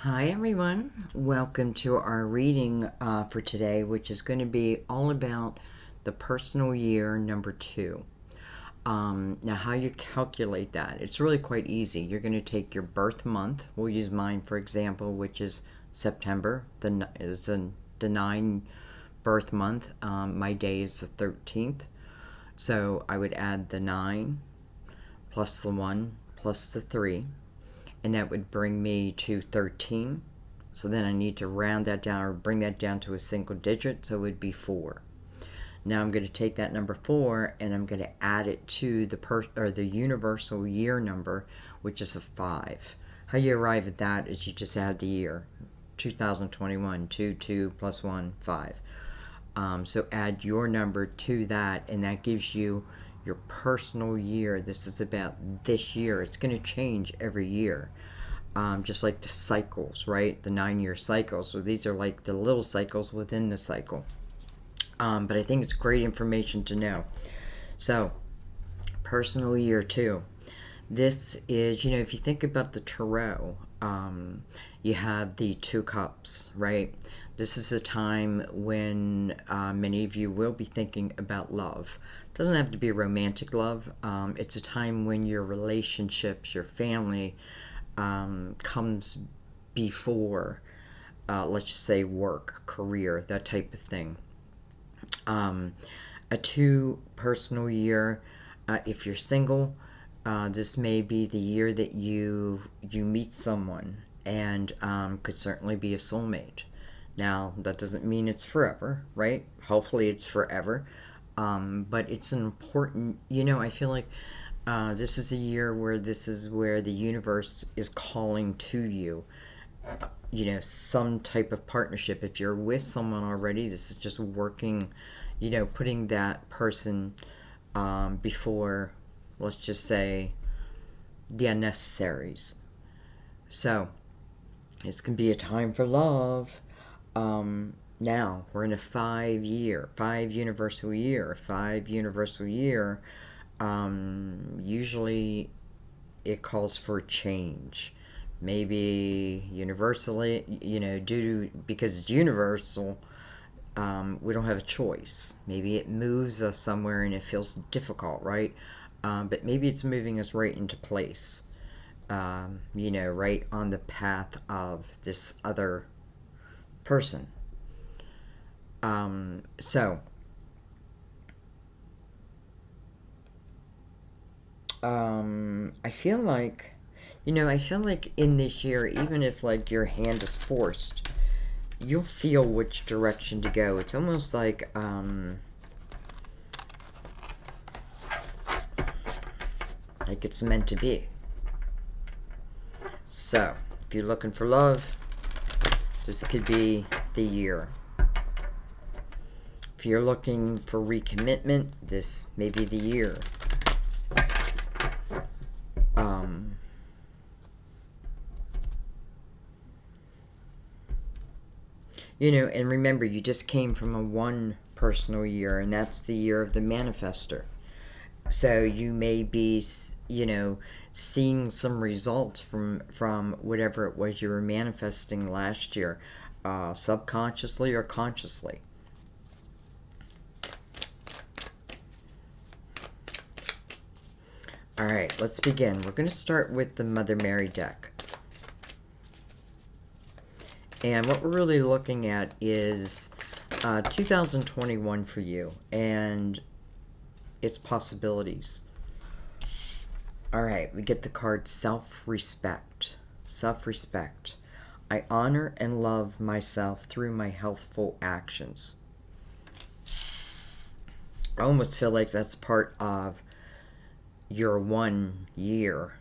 Hi everyone, welcome to our reading for today, which is going to be all about the personal year number 2. Now how you calculate that, it's really quite easy. You're going to take your birth month. We'll use mine for example, which is September. The 9 birth month. My day is the 13th. So I would add the 9 plus the 1 plus the 3. And that would bring me to 13. So then I need to round that down or bring that down to a single digit, so it would be 4. Now I'm going to take that number 4 and I'm going to add it to the universal year number, which is a 5. How you arrive at that is you just add the year. 2021, 2 plus 1, 5. So add your number to that, and that gives you your personal year. This is about this year. It's going to change every year. Just like the cycles, right? The 9-year cycles. So these are like the little cycles within the cycle. But I think it's great information to know. So, personal year 2. This is, if you think about the tarot, you have the 2 cups, right? This is a time when many of you will be thinking about love. It doesn't have to be romantic love. It's a time when your relationships, your family, comes before, let's just say, work, career, that type of thing. A 2 personal year, if you're single, this may be the year that you meet someone, and could certainly be a soulmate. Now, that doesn't mean it's forever, right? Hopefully it's forever. But it's an important, I feel like this is a year where the universe is calling to you, some type of partnership. If you're with someone already, this is just working, putting that person before, let's just say, the unnecessaries. So, this can be a time for love. Now, we're in a 5 universal year. Usually it calls for change. Maybe universally, because it's universal, we don't have a choice. Maybe it moves us somewhere and it feels difficult, right? But maybe it's moving us right into place, right on the path of this other person. So I feel like in this year, even if like your hand is forced, you'll feel which direction to go. It's almost like it's meant to be. So if you're looking for love, this could be the year. If you're looking for recommitment, this may be the year. And remember, you just came from a 1 personal year, and that's the year of the manifester. So you may be, seeing some results from whatever it was you were manifesting last year, subconsciously or consciously. All right, let's begin. We're going to start with the Mother Mary deck. And what we're really looking at is 2021 for you and its possibilities. All right, we get the card Self-Respect. Self-respect. I honor and love myself through my healthful actions. I almost feel like that's part of your 1 year,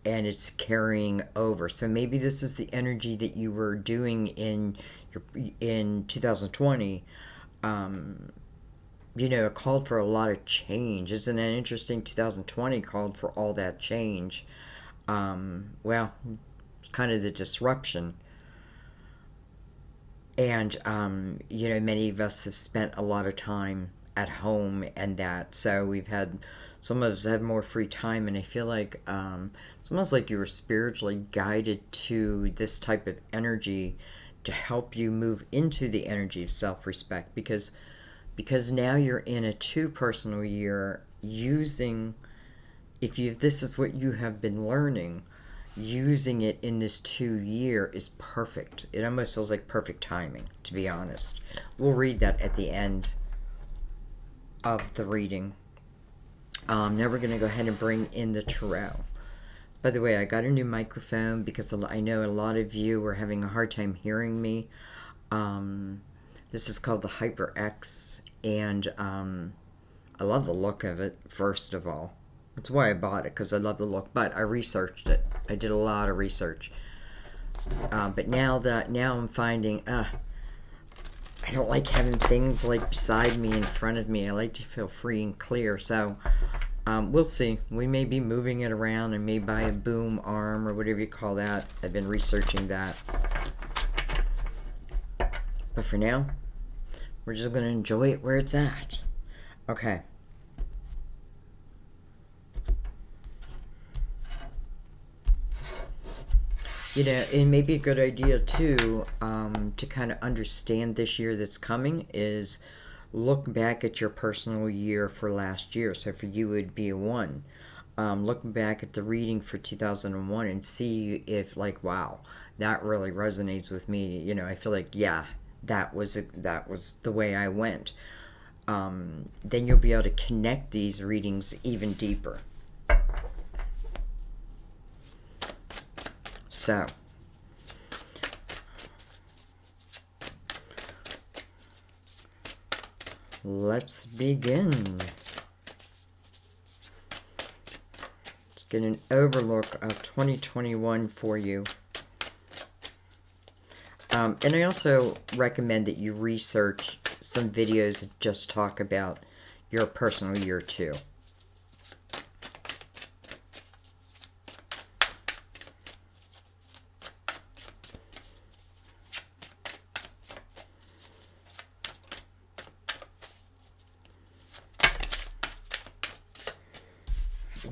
and it's carrying over. So maybe this is the energy that you were doing in 2020. It called for a lot of change. Isn't it interesting? 2020 called for all that change. Well, kind of the disruption. And, many of us have spent a lot of time at home and that. So we've had Some of us have more free time, and I feel like it's almost like you were spiritually guided to this type of energy to help you move into the energy of self-respect, because now you're in a 2 personal year, using, if this is what you have been learning, using it in this 2 year is perfect. It almost feels like perfect timing, to be honest. We'll read that at the end of the reading. Now we're going to go ahead and bring in the tarot. By the way, I got a new microphone because I know a lot of you were having a hard time hearing me. This is called the HyperX, and I love the look of it, first of all. That's why I bought it, because I love the look, but I researched it. I did a lot of research. But now I'm finding, I don't like having things like beside me, in front of me. I like to feel free and clear, so we'll see. We may be moving it around and may buy a boom arm or whatever you call that. I've been researching that. But for now, we're just going to enjoy it where it's at. Okay. You know, it may be a good idea too, to kind of understand this year that's coming, is look back at your personal year for last year. So for you, it would be a 1. Look back at the reading for 2001 and see if, like, wow, that really resonates with me. You know, I feel like, yeah, that was the way I went. Then you'll be able to connect these readings even deeper. So, let's begin. Let's get an overlook of 2021 for you. And I also recommend that you research some videos that just talk about your personal year too.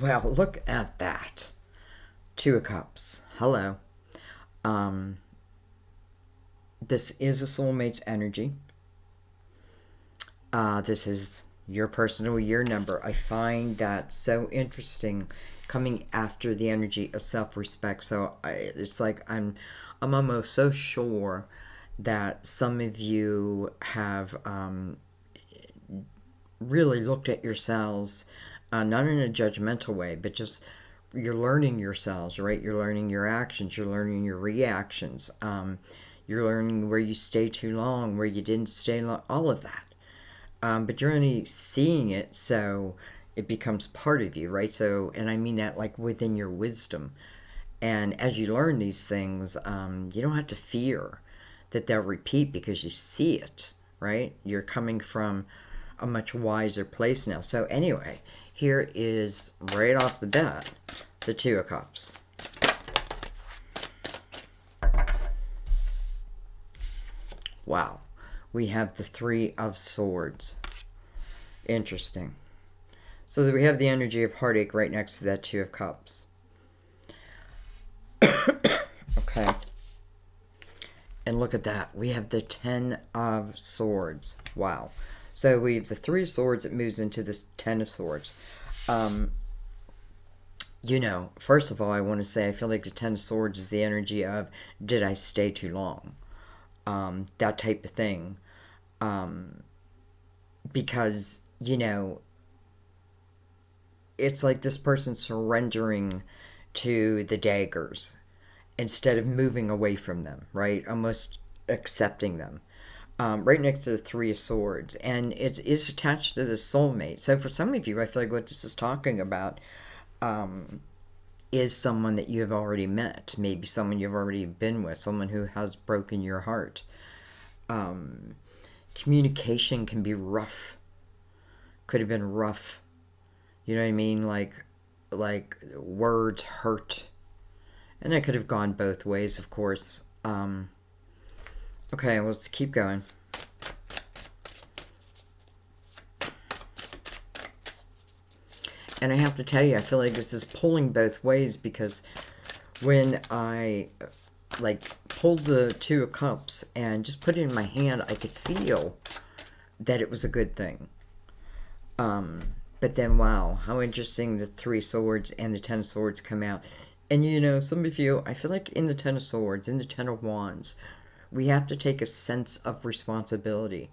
Well, look at that. 2 of Cups. Hello. This is a soulmate's energy. This is your personal year number. I find that so interesting, coming after the energy of self-respect. So it's like I'm almost so sure that some of you have really looked at yourselves, not in a judgmental way, but just you're learning yourselves, right? You're learning your actions. You're learning your reactions. You're learning where you stay too long, where you didn't stay long, all of that. But you're only seeing it, so it becomes part of you, right? So, and I mean that like within your wisdom. And as you learn these things, you don't have to fear that they'll repeat, because you see it, right? You're coming from a much wiser place now. So anyway, here is, right off the bat, the 2 of Cups. Wow. We have the 3 of Swords. Interesting. So that we have the energy of heartache right next to that 2 of Cups. Okay. And look at that. We have the 10 of Swords. Wow. So we have the 3 of Swords that moves into this 10 of Swords. You know, first of all, I want to say I feel like the 10 of Swords is the energy of, did I stay too long? That type of thing. Because, you know, it's like this person surrendering to the daggers instead of moving away from them, right? Almost accepting them. Right next to the 3 of Swords. And it is attached to the soulmate. So for some of you, I feel like what this is talking about is someone that you have already met. Maybe someone you've already been with. Someone who has broken your heart. Communication can be rough. Could have been rough. You know what I mean? Like words hurt. And it could have gone both ways, of course. Okay, let's keep going. And I have to tell you, I feel like this is pulling both ways, because when I like pulled the Two of Cups and just put it in my hand, I could feel that it was a good thing. But then, wow, how interesting, the Three of Swords and the Ten of Swords come out. And you know, some of you, I feel like in the Ten of Swords, in the Ten of Wands, we have to take a sense of responsibility.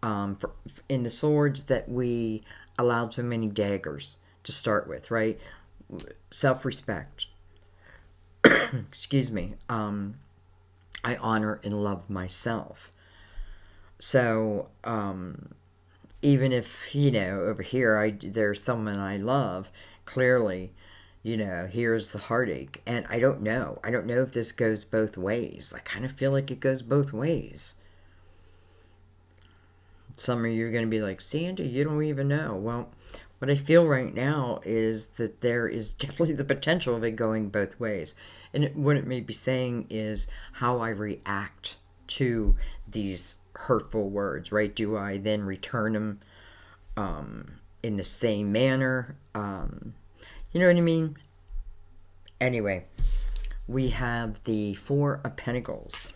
In the swords, that we allowed so many daggers to start with, right? Self-respect. Excuse me. I honor and love myself. So, even if, you know, over here there's someone I love, clearly, you know, here's the heartache. And I don't know. I don't know if this goes both ways. I kind of feel like it goes both ways. Some of you are going to be like, Sandy, you don't even know. Well, what I feel right now is that there is definitely the potential of it going both ways. And what it may be saying is how I react to these hurtful words, right? Do I then return them in the same manner? You know what I mean? Anyway, we have the Four of Pentacles.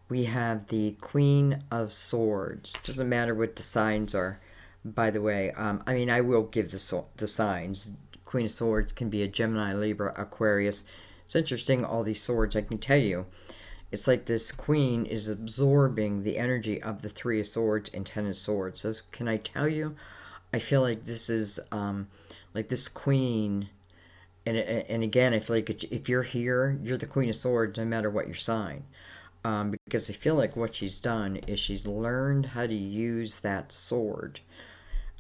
We have the Queen of Swords. Doesn't matter what the signs are, by the way. I mean, I will give the signs. Queen of Swords can be a Gemini, Libra, Aquarius. It's interesting, all these swords, I can tell you. It's like this queen is absorbing the energy of the Three of Swords and Ten of Swords. So can I tell you, I feel like this is like this queen, and again, I feel like if you're here, you're the Queen of Swords no matter what your sign. Because I feel like what she's done is she's learned how to use that sword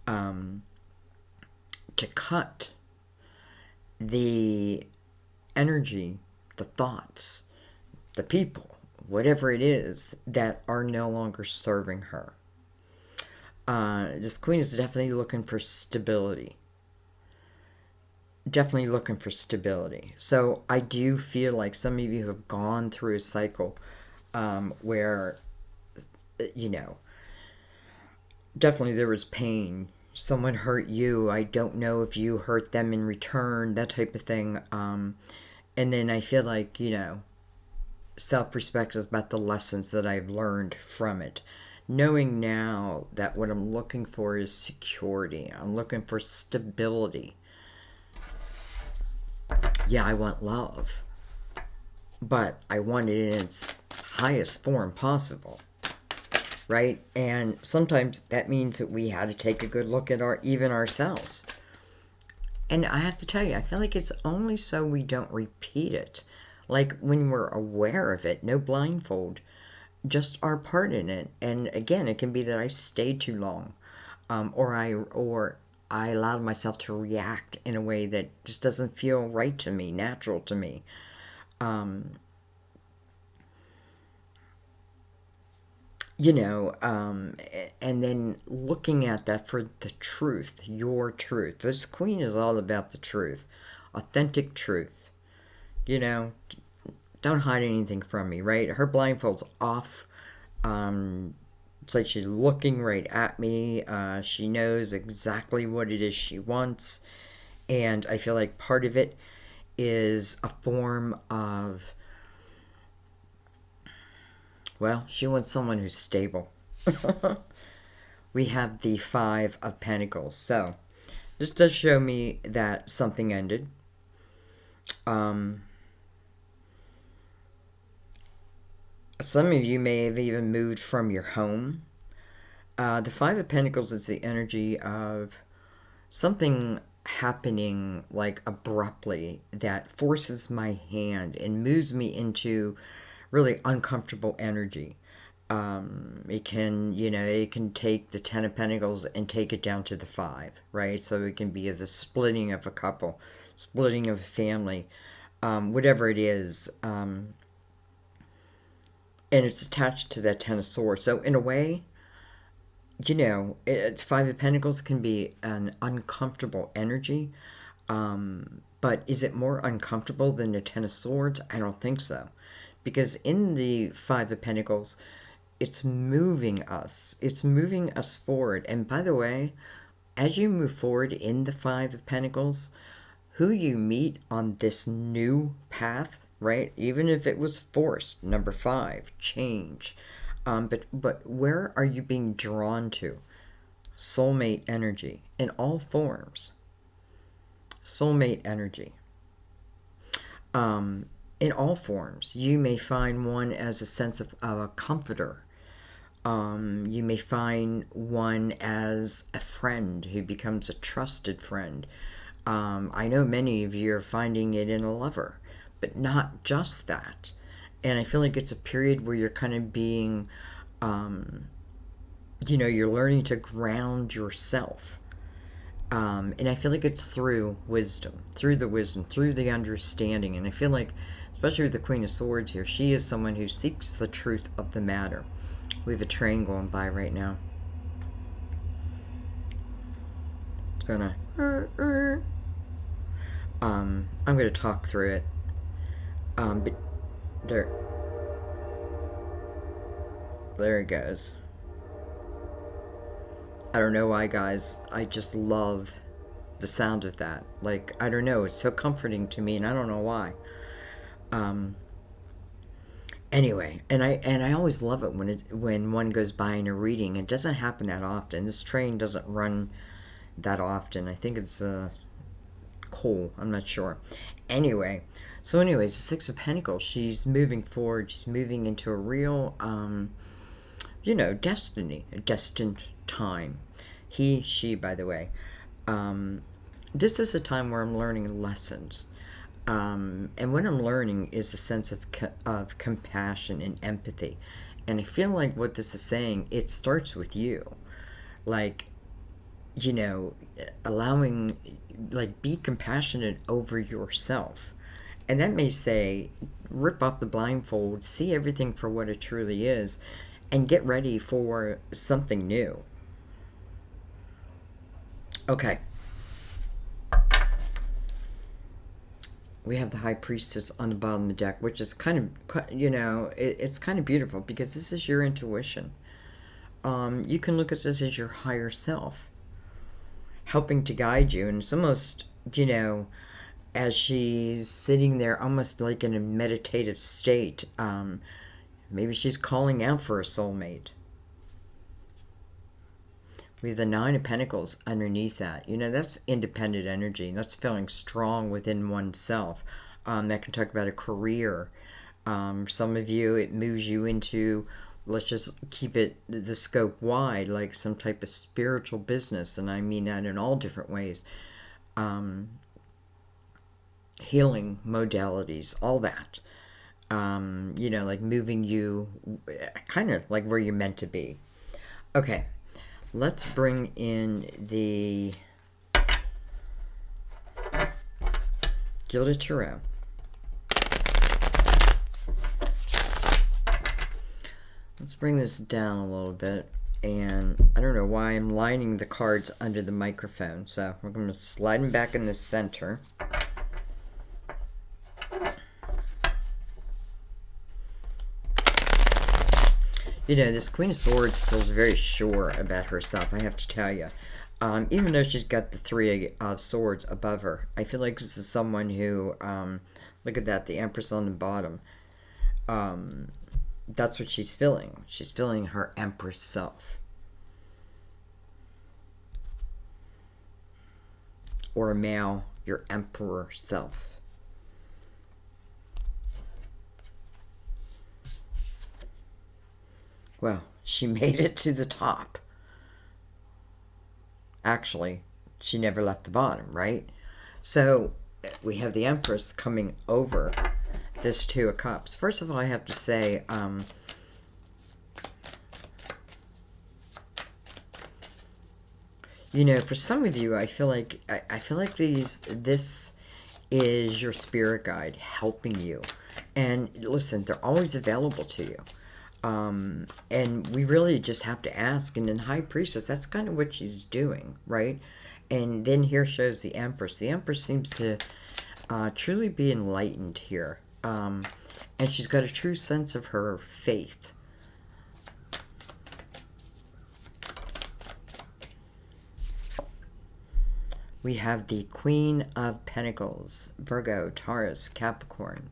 to cut the energy, the thoughts, the people, whatever it is, that are no longer serving her. This queen is definitely looking for stability. Definitely looking for stability. So I do feel like some of you have gone through a cycle where, you know, definitely there was pain. Someone hurt you. I don't know if you hurt them in return, that type of thing. And then I feel like, you know, self-respect is about the lessons that I've learned from it. Knowing now that what I'm looking for is security. I'm looking for stability. Yeah, I want love, but I want it in its highest form possible, right? And sometimes that means that we had to take a good look at even ourselves. And I have to tell you, I feel like it's only so we don't repeat it. Like when we're aware of it, no blindfold, just our part in it. And again, it can be that I stayed too long, or I allowed myself to react in a way that just doesn't feel right to me, natural to me. You know, and then looking at that for the truth, your truth. This queen is all about the truth, authentic truth. You know, don't hide anything from me, right? Her blindfold's off. It's like she's looking right at me. She knows exactly what it is she wants. And I feel like part of it is a form of, well, she wants someone who's stable. We have the Five of Pentacles. So, this does show me that something ended. Some of you may have even moved from your home. The Five of Pentacles is the energy of something happening like abruptly that forces my hand and moves me into really uncomfortable energy. It can, you know, it can take the Ten of Pentacles and take it down to the Five, right? So it can be as a splitting of a couple, splitting of a family, whatever it is. And it's attached to that Ten of Swords. So in a way, you know, Five of Pentacles can be an uncomfortable energy. But is it more uncomfortable than the Ten of Swords? I don't think so. Because in the Five of Pentacles, it's moving us. It's moving us forward. And by the way, as you move forward in the Five of Pentacles, who you meet on this new path, right? Even if it was forced, number 5, change. But where are you being drawn to? Soulmate energy in all forms. Soulmate energy. In all forms. You may find one as a sense of a comforter. You may find one as a friend who becomes a trusted friend. I know many of you are finding it in a lover, but not just that. And I feel like it's a period where you're kind of being, you're learning to ground yourself. And I feel like it's through wisdom, through the understanding. And I feel like, especially with the Queen of Swords here, she is someone who seeks the truth of the matter. We have a train going by right now. It's gonna... I'm gonna talk through it. But there it goes. I don't know why, guys. I just love the sound of that. Like, I don't know. It's so comforting to me, and I don't know why. Anyway, and I always love it when one goes by in a reading. It doesn't happen that often. This train doesn't run that often. I think it's coal. I'm not sure. Anyway, the Six of Pentacles. She's moving forward. She's moving into a real, destiny, a destined time. She, by the way. This is a time where I'm learning lessons. And what I'm learning is a sense of compassion and empathy. And I feel like what this is saying, it starts with you. Like, allowing, like, be compassionate over yourself. And that may say, rip off the blindfold, see everything for what it truly is, and get ready for something new. Okay. We have the High Priestess on the bottom of the deck, which is kind of, it's kind of beautiful because this is your intuition. You can look at this as your higher self helping to guide you. And it's almost, as she's sitting there almost like in a meditative state, maybe she's calling out for a soulmate. We have the Nine of Pentacles underneath that. That's independent energy. That's feeling strong within oneself. That can talk about a career. Some of you, it moves you into, let's just keep it the scope wide, like some type of spiritual business. And I mean that in all different ways. Healing modalities, all that. Like moving you kind of like where you're meant to be. Okay. Let's bring in the Gilded Tarot. Let's bring this down a little bit. And I don't know why I'm lining the cards under the microphone. So we're going to slide them back in the center. This Queen of Swords feels very sure about herself, I have to tell you. Even though she's got the Three of Swords above her, I feel like this is someone who, look at that, the Empress on the bottom. That's what she's feeling. She's feeling her Empress self. Or a male, your Emperor self. Well, she made it to the top. Actually, she never left the bottom, right? So, we have the Empress coming over this Two of Cups. First of all, I have to say, for some of you, I feel like this is your spirit guide helping you. And listen, they're always available to you. And we really just have to ask. And in High Priestess, that's kind of what she's doing, right? And then here shows the Empress. The Empress seems to truly be enlightened here. And she's got a true sense of her faith. We have the Queen of Pentacles, Virgo, Taurus, Capricorn.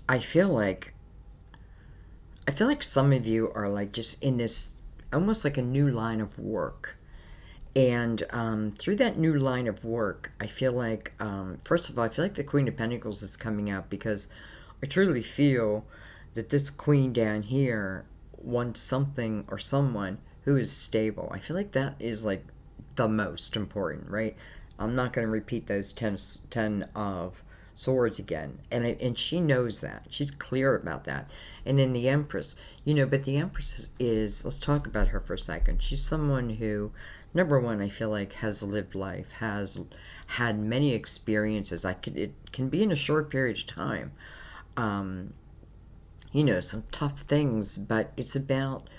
I feel like some of you are like just in this almost like a new line of work. And through that new line of work, I feel like, first of all, I feel like the Queen of Pentacles is coming out because I truly feel that this queen down here wants something or someone who is stable. I feel like that is like the most important, right? I'm not going to repeat those 10 of swords again. And she knows that. She's clear about that. And then the Empress, but the Empress is, let's talk about her for a second. She's someone who, number one, I feel like has lived life, has had many experiences. It can be in a short period of time. Some tough things, but it's about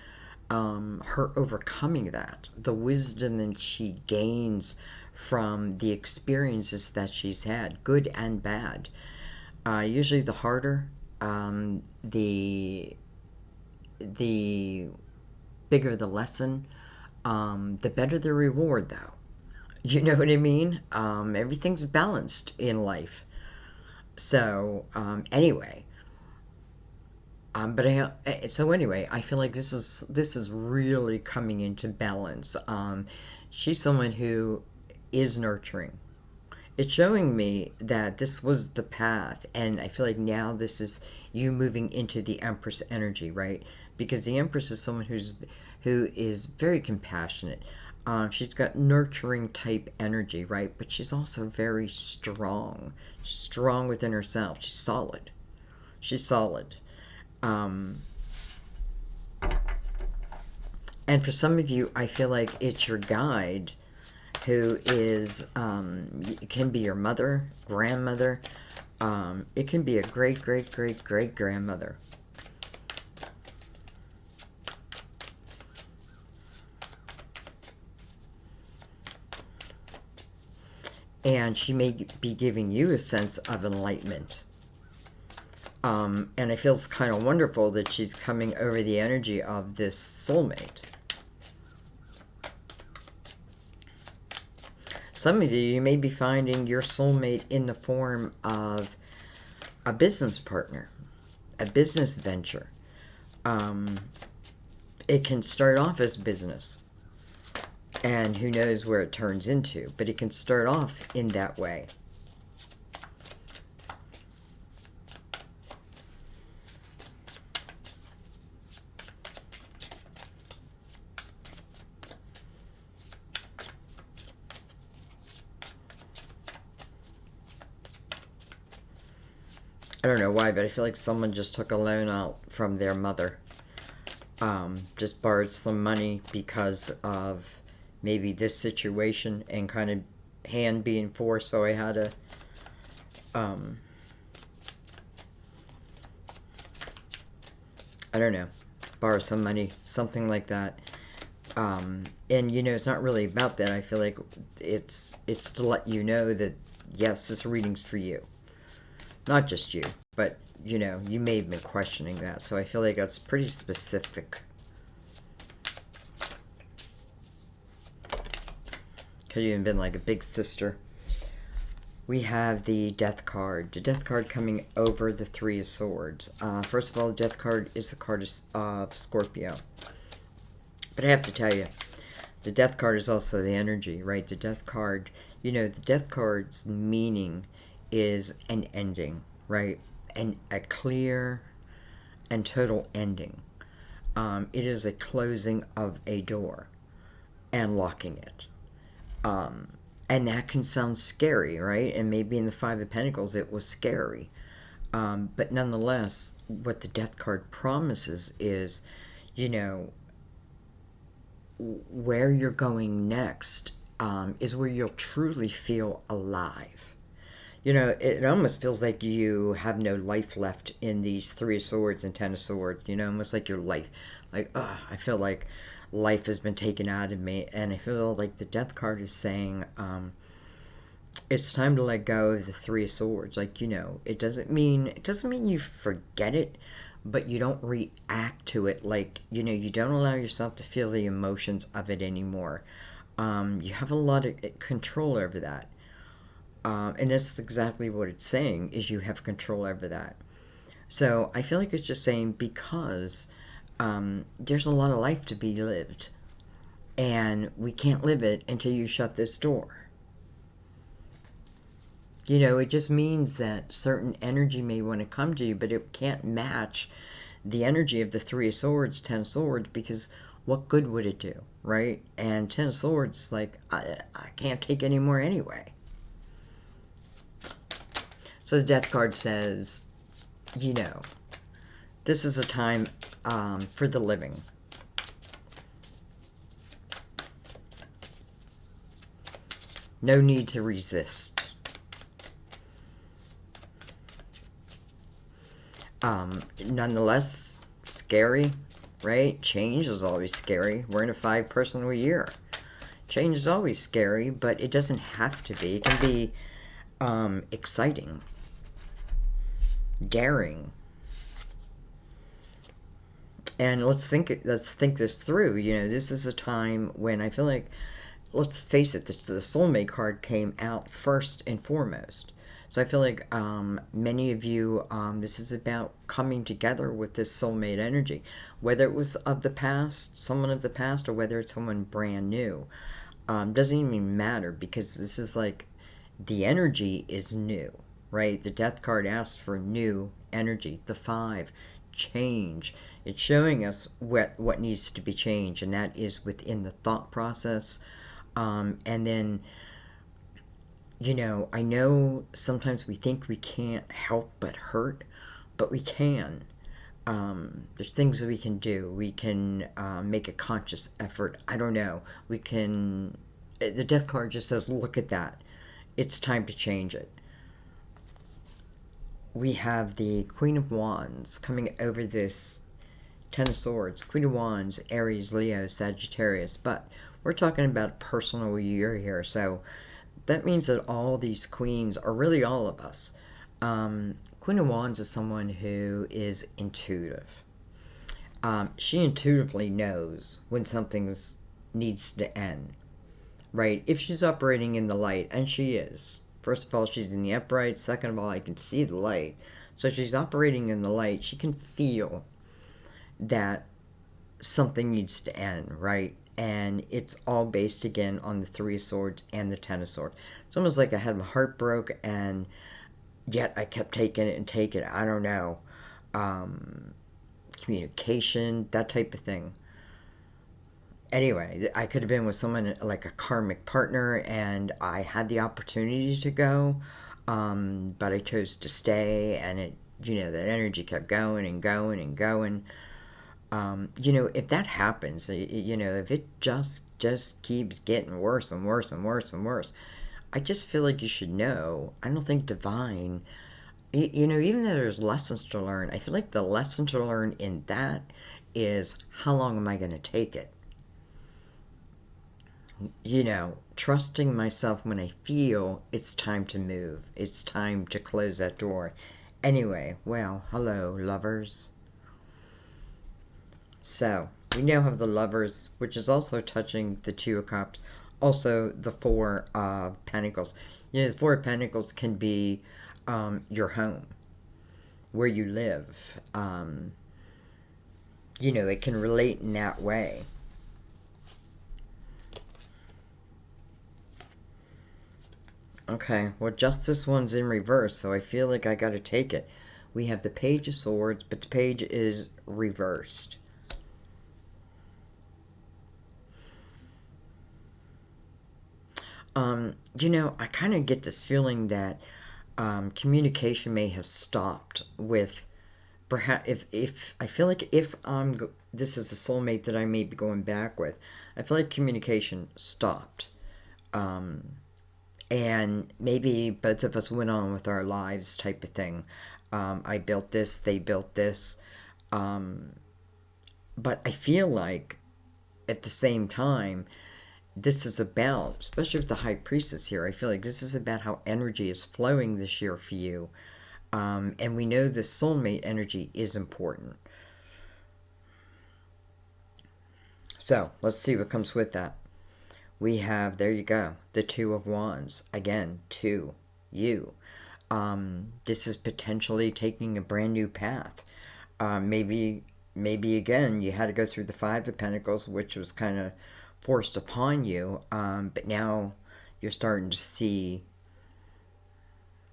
her overcoming that, the wisdom that she gains from the experiences that she's had, good and bad. Usually the harder, the bigger the lesson, the better the reward, though. You know what I mean? Everything's balanced in life. So, anyway. I feel like this is really coming into balance. She's someone who is nurturing. It's showing me that this was the path, and I feel like now this is you moving into the Empress energy, right? Because the Empress is someone who is very compassionate. She's got nurturing type energy, right? But she's also very strong. She's strong within herself. She's solid. She's solid. And for some of you, I feel like it's your guide who is, it can be your mother, grandmother, it can be a great, great, great, great grandmother. And she may be giving you a sense of enlightenment. And it feels kind of wonderful that she's coming over the energy of this soulmate. Some of you may be finding your soulmate in the form of a business partner, a business venture. It can start off as business, and who knows where it turns into, but it can start off in that way. I don't know why, but I feel like someone just took a loan out from their mother. Just borrowed some money because of maybe this situation and kind of hand being forced, so I had to I don't know, borrow some money, something like that. And it's not really about that. I feel like it's to let you know that yes, this reading's for you. Not just you, but, you may have been questioning that. So I feel like that's pretty specific. Could have even been like a big sister. We have the Death card. The Death card coming over the Three of Swords. First of all, the Death card is a card of Scorpio. But I have to tell you, the Death card is also the energy, right? The Death card, the Death card's meaning is an ending, right? And a clear and total ending. It is a closing of a door and locking it. And that can sound scary, right? And maybe in the Five of Pentacles it was scary. But nonetheless, what the Death card promises is, where you're going next is where you'll truly feel alive. It almost feels like you have no life left in these Three of Swords and Ten of Swords, almost like your life. Like, I feel like life has been taken out of me, and I feel like the Death card is saying, it's time to let go of the Three of Swords. Like, it doesn't mean you forget it, but you don't react to it. Like, you don't allow yourself to feel the emotions of it anymore. You have a lot of control over that. And that's exactly what it's saying, is you have control over that. So I feel like it's just saying, because there's a lot of life to be lived, and we can't live it until you shut this door. It just means that certain energy may want to come to you, but it can't match the energy of the Three of Swords, Ten of Swords, because what good would it do, right? And Ten of Swords, like, I can't take any more anyway. So the Death card says, this is a time for the living. No need to resist. Nonetheless, scary, right? Change is always scary. We're in a 5 personal year. Change is always scary, but it doesn't have to be. It can be exciting, daring. And let's think this through. This is a time when I feel like, let's face it, the Soulmate card came out first and foremost. So I feel like many of you, this is about coming together with this soulmate energy, whether it was of the past, someone of the past, or whether it's someone brand new. Doesn't even matter, because this is like, the energy is new, right? The Death card asks for new energy. The 5, change. It's showing us what needs to be changed, and that is within the thought process. And then, I know sometimes we think we can't help but hurt, but we can. There's things that we can do. We can make a conscious effort. I don't know. We can... The Death card just says, look at that. It's time to change it. We have the Queen of Wands coming over this Ten of Swords. Queen of Wands, Aries, Leo, Sagittarius. But we're talking about a personal year here, so that means that all these queens are really all of us. Queen of Wands is someone who is intuitive. She intuitively knows when something needs to end, right? If she's operating in the light, and she is. First of all, she's in the upright. Second of all, I can see the light. So she's operating in the light. She can feel that something needs to end, right? And it's all based, again, on the Three of Swords and the Ten of Swords. It's almost like I had my heart broke, and yet I kept taking it and taking it. I don't know. Communication, that type of thing. Anyway, I could have been with someone like a karmic partner, and I had the opportunity to go, but I chose to stay, and that energy kept going and going and going. If that happens, if it just keeps getting worse and worse and worse and worse, I just feel like you should know. I don't think divine, even though there's lessons to learn, I feel like the lesson to learn in that is, how long am I going to take it? Trusting myself when I feel it's time to move. It's time to close that door. Anyway, well, hello, lovers. So, we now have the Lovers, which is also touching the Two of Cups. Also, the Four of Pentacles. The Four of Pentacles can be your home, where you live. It can relate in that way. Okay, well, just this one's in reverse, so I feel like I gotta take it. We have the Page of Swords, but the page is reversed. I kind of get this feeling that communication may have stopped with, perhaps, if I feel like if this is a soulmate that I may be going back with, I feel like communication stopped. And maybe both of us went on with our lives, type of thing. I built this, they built this. But I feel like, at the same time, this is about, especially with the High Priestess here, I feel like this is about how energy is flowing this year for you. And we know the soulmate energy is important. So let's see what comes with that. We have, there you go, the Two of Wands. Again, two, you. This is potentially taking a brand new path. Maybe again, you had to go through the Five of Pentacles, which was kind of forced upon you. But now you're starting to see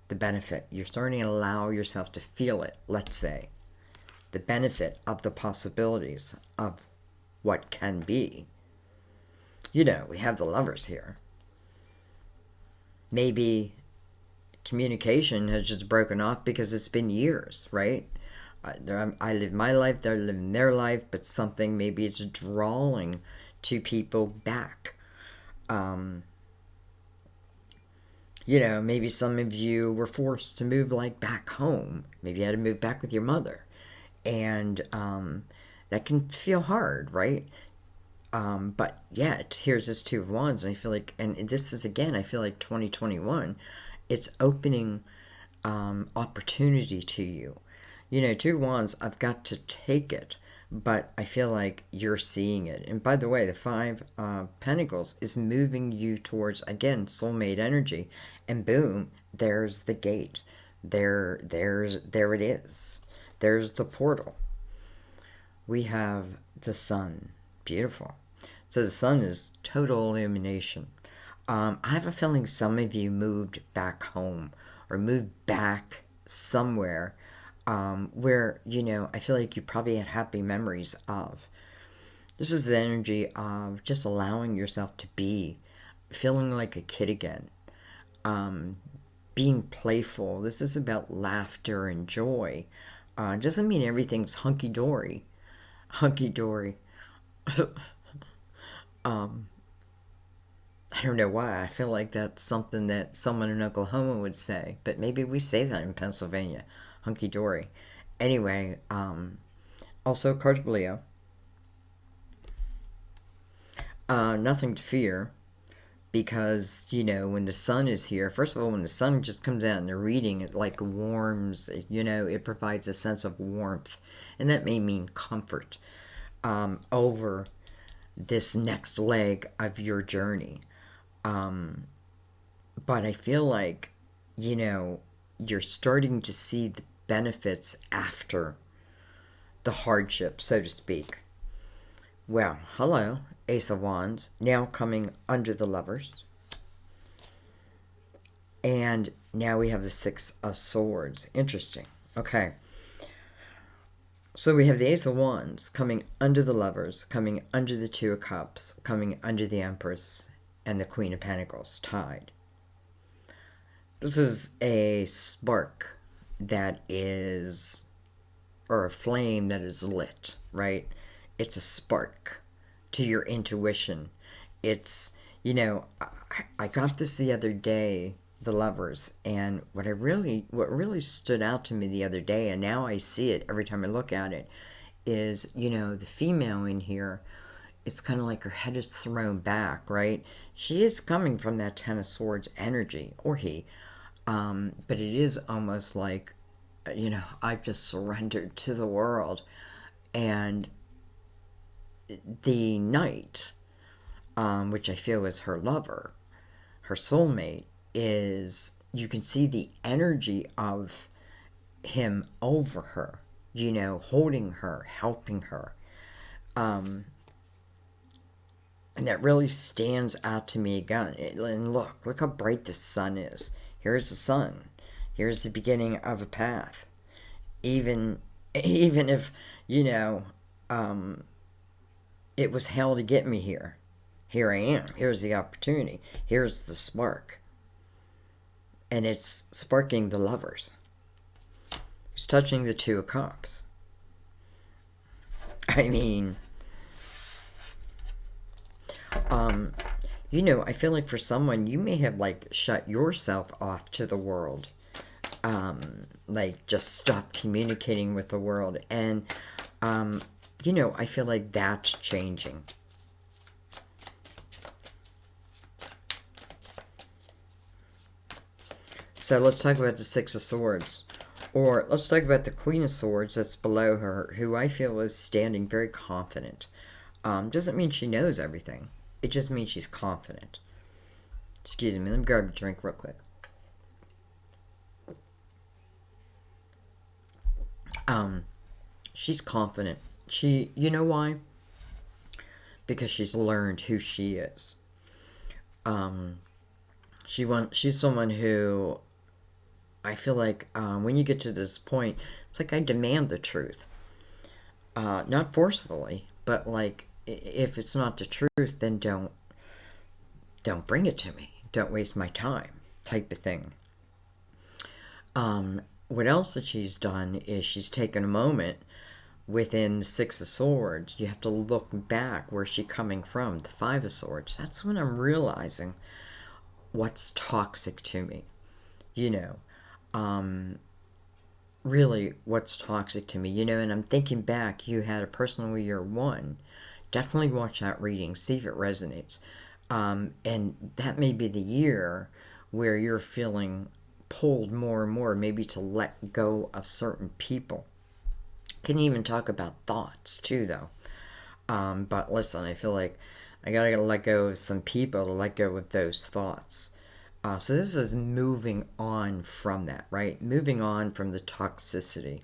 the benefit. You're starting to allow yourself to feel it, let's say. The benefit of the possibilities of what can be. You know, we have the Lovers here. Maybe communication has just broken off because it's been years, right? I live my life, they're living their life, but something, maybe it's drawing two people back. You know, maybe some of you were forced to move like back home. Maybe you had to move back with your mother. And that can feel hard, right? But yet, here's this Two of Wands, and I feel like, and this is, again, I feel like 2021, it's opening opportunity to you. You know, Two of Wands, I've got to take it, but I feel like you're seeing it. And by the way, the Five Pentacles is moving you towards, again, soulmate energy, and boom, there's the gate. There it is. There's the portal. We have the sun. Beautiful. So the sun is total illumination. I have a feeling some of you moved back home or moved back somewhere where, you know, I feel like you probably had happy memories of. This is the energy of just allowing yourself to be, feeling like a kid again, being playful. This is about laughter and joy. Doesn't mean everything's hunky-dory. Hunky-dory. I don't know why. I feel like that's something that someone in Oklahoma would say, but maybe we say that in Pennsylvania. Hunky-dory. Anyway, also card of Leo. Nothing to fear, because, you know, when the sun is here, first of all, when the sun just comes out in the reading, it like warms, you know, it provides a sense of warmth, and that may mean comfort over this next leg of your journey. But I feel like, you know, you're starting to see the benefits after the hardship, so to speak. Well, hello, Ace of Wands, now coming under the Lovers. And now we have the Six of Swords. Interesting. Okay. So we have the Ace of Wands coming under the Lovers, coming under the Two of Cups, coming under the Empress, and the Queen of Pentacles, tied. This is a spark that is, or a flame that is lit, right? It's a spark to your intuition. It's, you know, I got this the other day, the Lovers, and what really stood out to me the other day, and now I see it every time I look at it, is, you know, the female in here, it's kind of like her head is thrown back, right? She is coming from that Ten of Swords energy, or he, but it is almost like, you know, I've just surrendered to the world. And the Knight, which I feel is her lover, her soulmate, is, you can see the energy of him over her, you know, holding her, helping her. And that really stands out to me again. And look how bright the sun is. Here's the sun. Here's the beginning of a path. Even if, you know, it was hell to get me here. Here I am. Here's the opportunity. Here's the spark. And it's sparking the Lovers. It's touching the Two of Cups. I mean, you know, I feel like for someone, you may have, like, shut yourself off to the world. Like, just stop communicating with the world. And, you know, I feel like that's changing. So let's talk about the Six of Swords. Or let's talk about the Queen of Swords that's below her, who I feel is standing very confident. Doesn't mean she knows everything. It just means she's confident. Excuse me, let me grab a drink real quick. She's confident. You know why? Because she's learned who she is. She's someone who, I feel like when you get to this point, it's like I demand the truth. Not forcefully, but like if it's not the truth, then don't bring it to me. Don't waste my time, type of thing. What else that she's done is she's taken a moment within the Six of Swords. You have to look back. Where's she coming from? The Five of Swords. That's when I'm realizing what's toxic to me. Really what's toxic to me. And I'm thinking back, you had a personal year 1. Definitely watch that reading. See if it resonates. And that may be the year where you're feeling pulled more and more, maybe to let go of certain people. Can even talk about thoughts too, though. But listen, I feel like I gotta let go of some people to let go of those thoughts. So this is moving on from that, right? Moving on from the toxicity.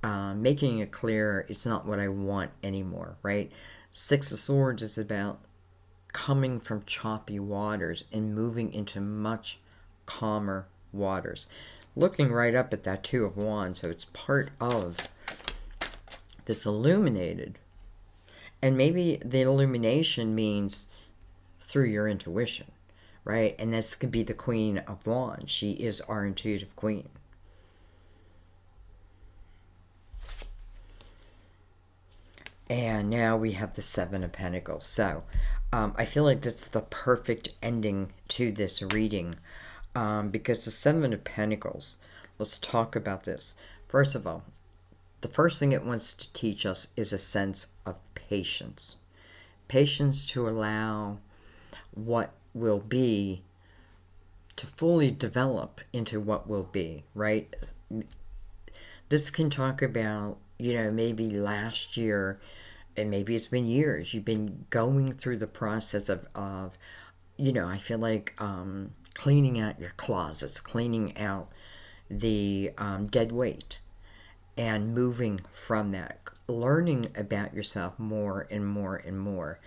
Making it clear it's not what I want anymore, right? Six of Swords is about coming from choppy waters and moving into much calmer waters. Looking right up at that Two of Wands, so it's part of this illuminated. And maybe the illumination means through your intuition, right? And this could be the Queen of Wands. She is our intuitive queen. And now we have the Seven of Pentacles. So I feel like that's the perfect ending to this reading. Because the Seven of Pentacles, let's talk about this. First of all, the first thing it wants to teach us is a sense of patience. Patience to allow what will be to fully develop into what will be, right? This can talk about, maybe last year, and maybe it's been years, you've been going through the process of I feel like cleaning out your closets, cleaning out the dead weight, and moving from that, learning about yourself more and more and more.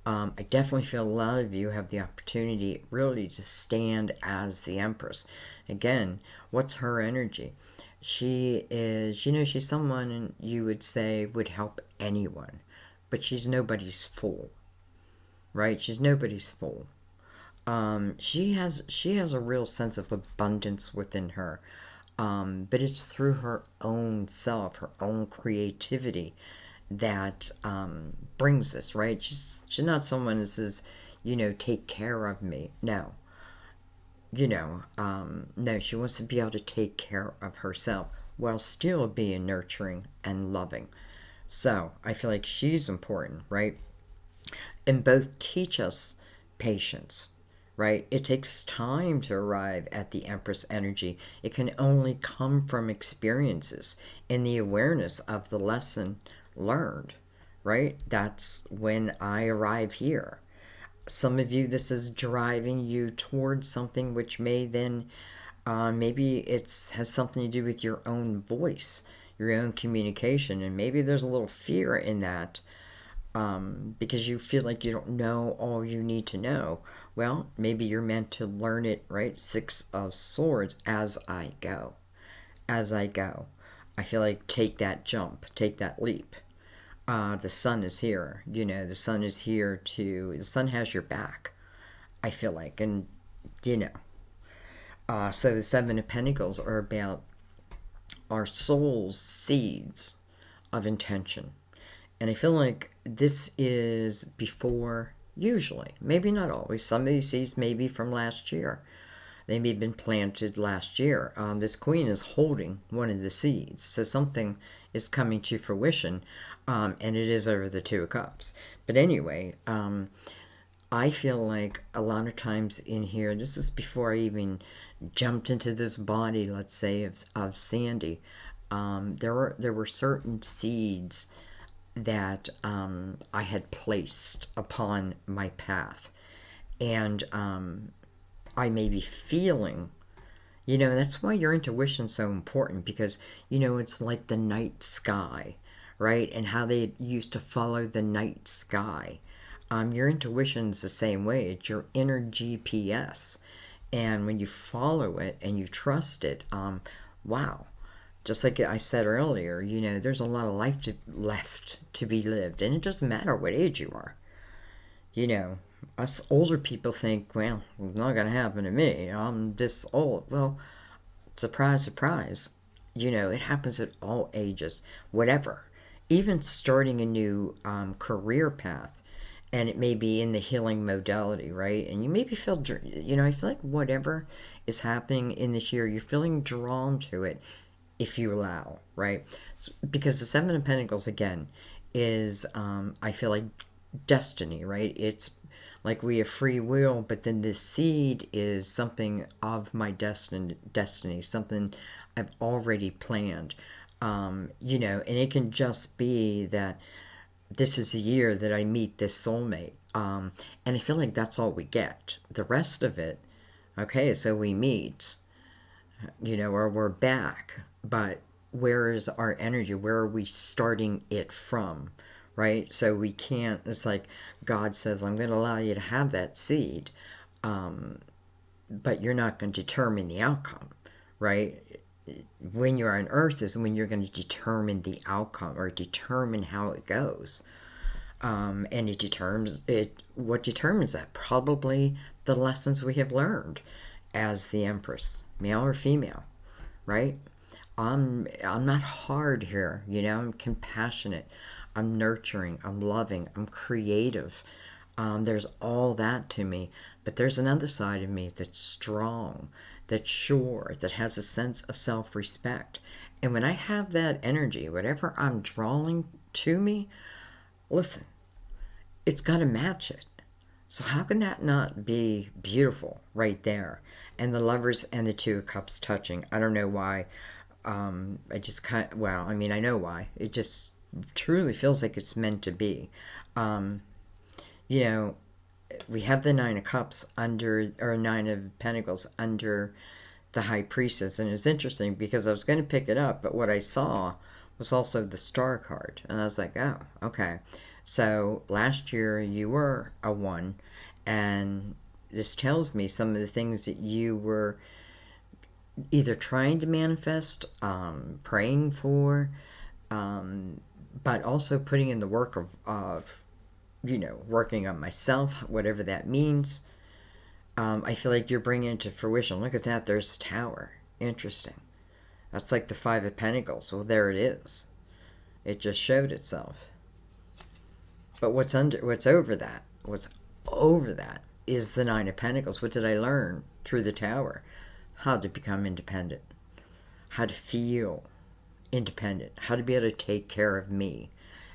I definitely feel a lot of you have the opportunity really to stand as the Empress. Again, what's her energy? She is, she's someone you would say would help anyone, but she's nobody's fool, right? She's nobody's fool. She has a real sense of abundance within her, but it's through her own self, her own creativity, that brings this, right? She's not someone who says, take care of me. No. No, she wants to be able to take care of herself while still being nurturing and loving. So I feel like she's important, right? And both teach us patience, right? It takes time to arrive at the Empress energy. It can only come from experiences and the awareness of the lesson learned, right? That's when I arrive here. Some of you, this is driving you towards something which may then, maybe it has something to do with your own voice, your own communication, and maybe there's a little fear in that because you feel like you don't know all you need to know. Well, maybe you're meant to learn it, right? Six of Swords, as I go. As I go. I feel like take that jump, take that leap. The sun is here. The sun is here the sun has your back, I feel like. And, so the Seven of Pentacles are about our soul's seeds of intention. And I feel like this is before, usually, maybe not always. Some of these seeds may be from last year. They may have been planted last year. This queen is holding one of the seeds. So something is coming to fruition, and it is over the Two of Cups. But anyway, I feel like a lot of times in here, this is before I even jumped into this body, let's say, of Sandy, there were certain seeds that I had placed upon my path. And I may be feeling, that's why your intuition's so important, because, it's like the night sky, right? And how they used to follow the night sky. Your intuition's the same way. It's your inner GPS. And when you follow it and you trust it, wow. Just like I said earlier, there's a lot of life left to be lived. And it doesn't matter what age you are. Us older people think, well, it's not going to happen to me. I'm this old. Well, surprise, surprise. It happens at all ages, whatever. Even starting a new career path, and it may be in the healing modality, right? And you maybe feel, I feel like whatever is happening in this year, you're feeling drawn to it if you allow, right? Because the Seven of Pentacles, again, is, I feel like, destiny, right? It's like we have free will, but then the seed is something of my destiny, something I've already planned. And it can just be that this is the year that I meet this soulmate. And I feel like that's all we get. The rest of it, okay, so we meet, or we're back, but where is our energy? Where are we starting it from? Right? So we can't, it's like God says, I'm going to allow you to have that seed, but you're not going to determine the outcome, right? When you're on earth is when you're going to determine the outcome or determine how it goes. And what determines that? Probably the lessons we have learned as the Empress, male or female, right? I'm not hard here, I'm compassionate. I'm nurturing, I'm loving, I'm creative. There's all that to me. But there's another side of me that's strong, that's sure, that has a sense of self-respect. And when I have that energy, whatever I'm drawing to me, listen, it's got to match it. So how can that not be beautiful right there? And the Lovers and the Two of Cups touching. I don't know why. I just I know why. It just truly feels like it's meant to be. We have the Nine of Cups or Nine of Pentacles under the High Priestess, and it's interesting because I was going to pick it up, but what I saw was also the Star card, and I was like, oh, okay. So last year you were a 1, and this tells me some of the things that you were either trying to manifest, praying for, but also putting in the work of working on myself, whatever that means. I feel like you're bringing it to fruition. Look at that. There's the Tower. Interesting. That's like the Five of Pentacles. Well, there it is. It just showed itself. But what's over that is the Nine of Pentacles. What did I learn through the Tower? How to become independent. How to feel independent. How to be able to take care of me.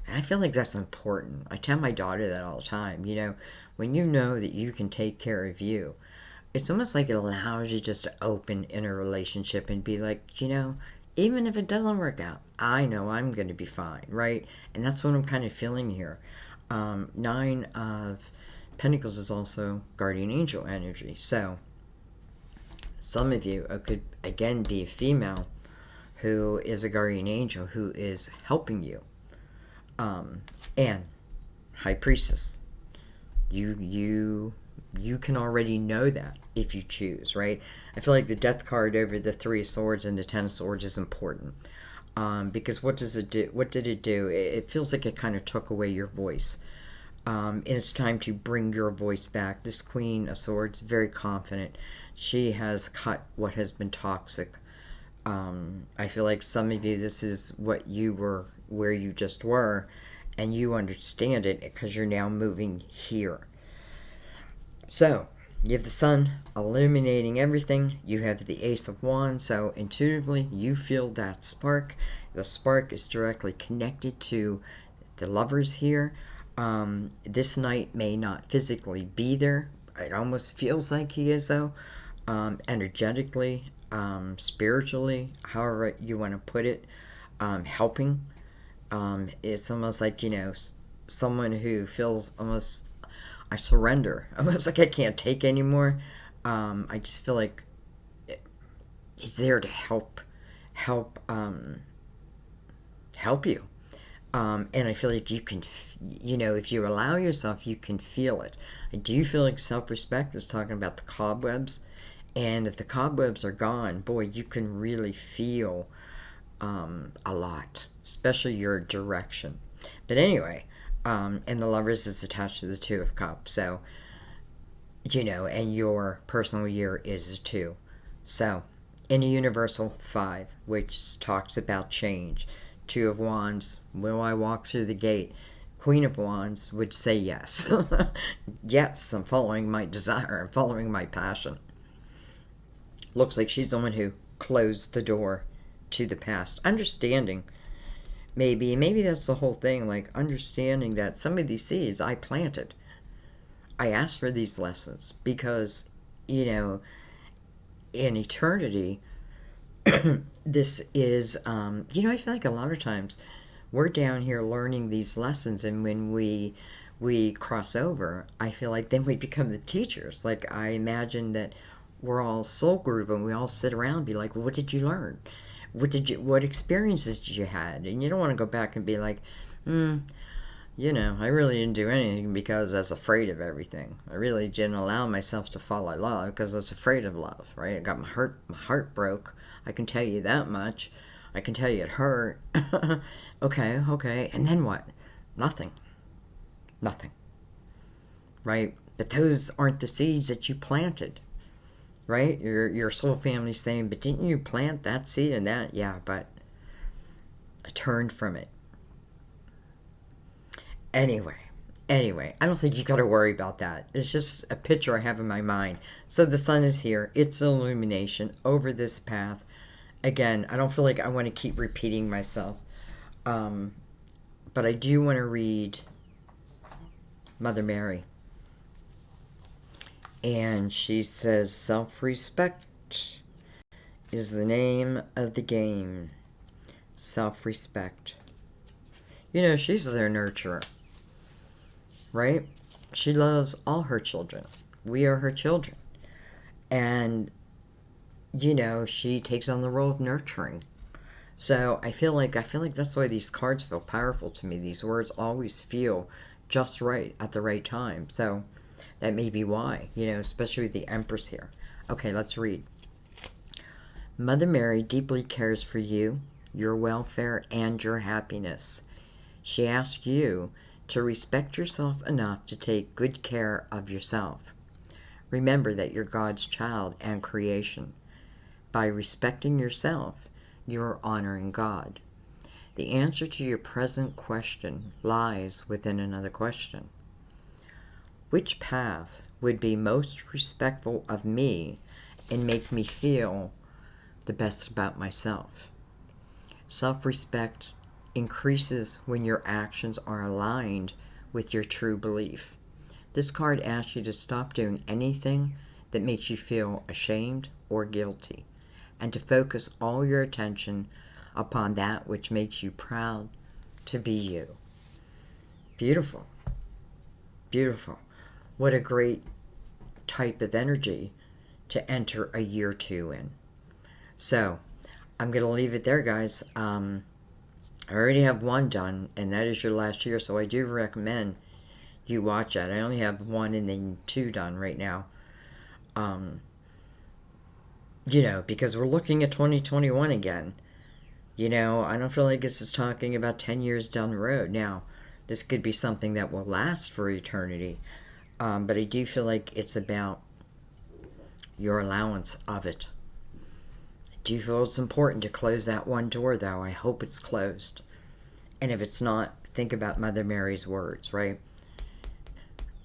And I feel like that's important. I tell my daughter that all the time. When you know that you can take care of you, it's almost like it allows you just to open in a relationship and be like, even if it doesn't work out, I know I'm going to be fine, right? And that's what I'm kind of feeling here. Nine of Pentacles is also guardian angel energy. So some of you could, again, be a female who is a guardian angel who is helping you. And High Priestess, you can already know that if you choose, right? I feel like the Death card over the Three of Swords and the Ten of Swords is important, because what does it do? What did it do? It feels like it kind of took away your voice, and it's time to bring your voice back. This Queen of Swords, very confident. She has cut what has been toxic. I feel like some of you, this is what you were, where you just were, and you understand it because you're now moving here. So you have the Sun illuminating everything. You have the Ace of Wands. So intuitively, you feel that spark. The spark is directly connected to the Lovers here. This knight may not physically be there. It almost feels like he is, though. energetically, spiritually, however you want to put it, helping. It's almost like, someone who feels almost, I surrender. Almost like I can't take anymore. I just feel like he's there to help, help you. And I feel like you can, if you allow yourself, you can feel it. I do feel like self-respect is talking about the cobwebs. And if the cobwebs are gone, boy, you can really feel a lot, especially your direction. But anyway, and the Lovers is attached to the Two of Cups. So, and your personal year is a 2. So, in a universal 5, which talks about change. 2 of Wands, will I walk through the gate? Queen of Wands would say yes. Yes, I'm following my desire. I'm following my passion. Looks like she's the one who closed the door to the past. Understanding, maybe that's the whole thing, like understanding that some of these seeds I planted. I asked for these lessons because, in eternity, this is, I feel like a lot of times we're down here learning these lessons, and when we cross over, I feel like then we become the teachers. Like, I imagine that we're all soul group and we all sit around and be like, well, what did you learn? What experiences did you had? And you don't want to go back and be like, I really didn't do anything because I was afraid of everything. I really didn't allow myself to follow love because I was afraid of love, right? I got my heart broke. I can tell you that much. I can tell you it hurt. Okay. And then what? Nothing. Right? But those aren't the seeds that you planted. Right? Your soul family's saying, but didn't you plant that seed and that? Yeah, but I turned from it. Anyway, I don't think you got to worry about that. It's just a picture I have in my mind. So the sun is here. It's illumination over this path. Again, I don't feel like I want to keep repeating myself. But I do want to read Mother Mary. And she says, self-respect is the name of the game. Self-respect. She's their nurturer. Right? She loves all her children. We are her children. And, she takes on the role of nurturing. So I feel like that's why these cards feel powerful to me. These words always feel just right at the right time. So that may be why, especially with the Empress here. Okay, let's read. Mother Mary deeply cares for you, your welfare, and your happiness. She asks you to respect yourself enough to take good care of yourself. Remember that you're God's child and creation. By respecting yourself, you're honoring God. The answer to your present question lies within another question. Which path would be most respectful of me and make me feel the best about myself? Self-respect increases when your actions are aligned with your true belief. This card asks you to stop doing anything that makes you feel ashamed or guilty, and to focus all your attention upon that which makes you proud to be you. Beautiful. Beautiful. What a great type of energy to enter a year 2 in. So, I'm going to leave it there, guys. I already have 1 done, and that is your last year, so I do recommend you watch that. I only have 1 and then 2 done right now. Because we're looking at 2021 again. I don't feel like this is talking about 10 years down the road. Now, this could be something that will last for eternity. But I do feel like it's about your allowance of it. I do feel it's important to close that 1 door, though. I hope it's closed. And if it's not, think about Mother Mary's words, right?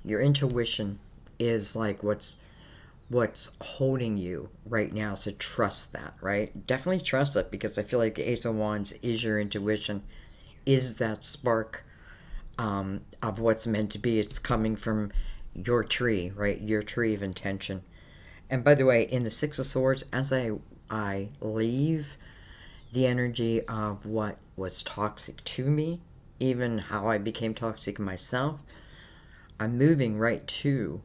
Your intuition is like what's holding you right now, so trust that, right? Definitely trust that, because I feel like the Ace of Wands is your intuition, is that spark of what's meant to be. It's coming from your tree, right? Your tree of intention. And by the way, in the Six of Swords, as I leave the energy of what was toxic to me, even how I became toxic myself, I'm moving right to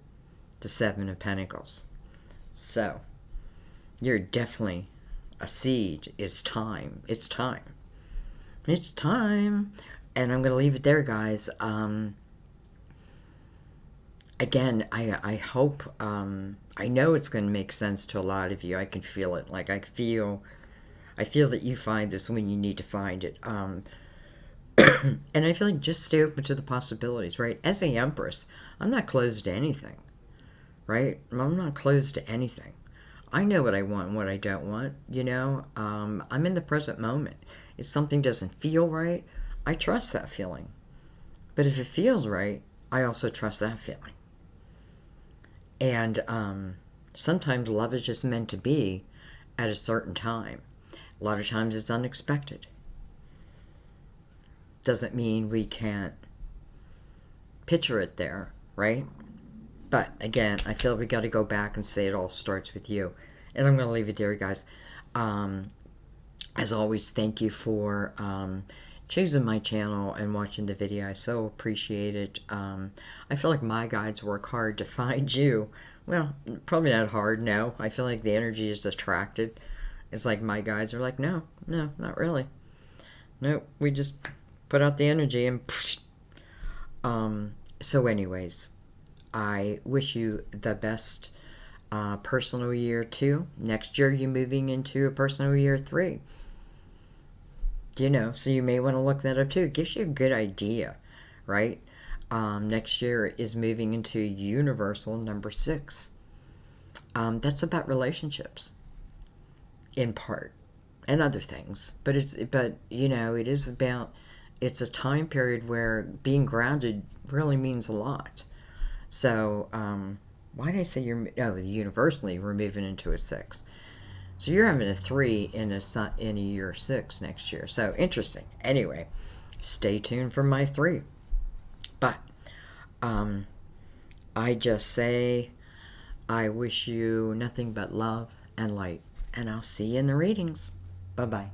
the Seven of Pentacles. So, you're definitely a seed. It's time. It's time. It's time. And I'm going to leave it there, guys. Again, I hope, I know it's going to make sense to a lot of you. I can feel it. Like, I feel that you find this when you need to find it. And I feel like just stay open to the possibilities, right? As a Empress, I'm not closed to anything, right? I'm not closed to anything. I know what I want and what I don't want, you know? I'm in the present moment. If something doesn't feel right, I trust that feeling. But if it feels right, I also trust that feeling. And sometimes love is just meant to be at a certain time. A lot of times it's unexpected. Doesn't mean we can't picture it there, right? But again, I feel we got to go back and say it all starts with you. And I'm going to leave it there, guys. As always, thank you for choosing my channel and watching the video. I so appreciate it. I feel like my guides work hard to find you. Well, probably not hard, no. I feel like the energy is attracted. It's like my guides are like, no, not really. No, we just put out the energy and so anyways, I wish you the best personal year 2. Next year, you're moving into a personal year 3. You know, so you may want to look that up too. It gives you a good idea, right? Next year is moving into universal number 6. That's about relationships, in part, and other things. But you know, it is about. It's a time period where being grounded really means a lot. So, why did I say universally we're moving into a 6? So you're having a 3 in a year 6 next year. So interesting. Anyway, stay tuned for my 3. But I just say I wish you nothing but love and light. And I'll see you in the readings. Bye-bye.